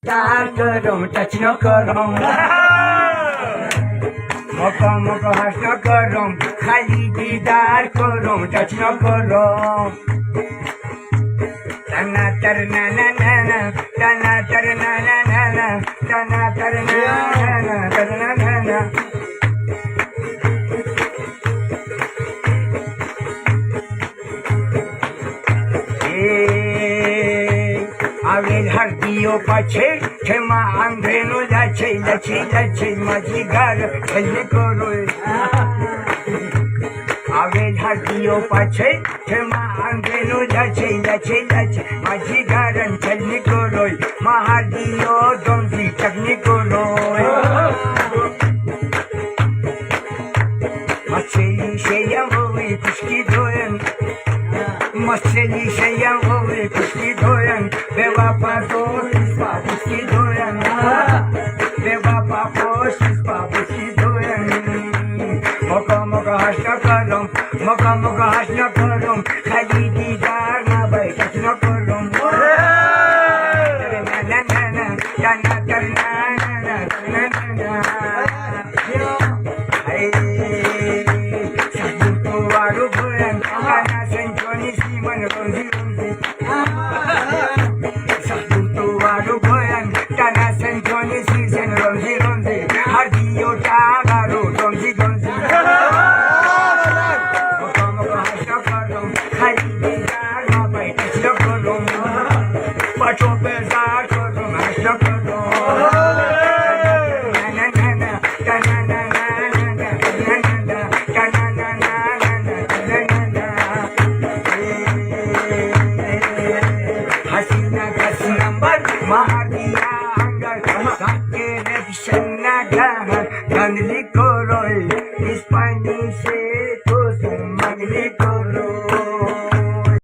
Dar करूं touch न करूं मोको मोको हर्ष न करूं खाली दीदार करूं टच न करूं तना तर ना ना ना ना तना तर ना ना ना ना तना तर ना ना ना ना ना आवेल हरदियो पाछे छेमा आंधेनो लाछे लाछे लाछे माझी घर छल्ली करोय आवेल हरदियो पाछे छेमा आंधेनो लाछे लाछे लाछे माझी घर छल्ली करोय महादियो दोंदी चकनी करोय मछली शेया होई कुश्की दोयन मछली शेया होई कुश्की दोयन देवा पातो शिस्पा कुश्की दोयन देवा पापो शिस्पा कुश्की दोयन मोका मोका हर्ष न करूं मोका मोका हर्ष न करूं खाली दीदार ना बाई टच न करूं ना ना ना ना करना ना ना ना वारू भोयन काना संचोनी सीमन रोजी रोजी सतुतो वारू भोयन काना संचोनी सीजन रोजी रोजी हरदियो टागारो रोजी रोजी मोका मोका हर्ष करूं खाली दीदार ना बाई टच न करूं पाछो बेजार करूं हर्ष करूं ना ना ना ना ना Mahadiya anggar sakke nefsena gahan ganli ko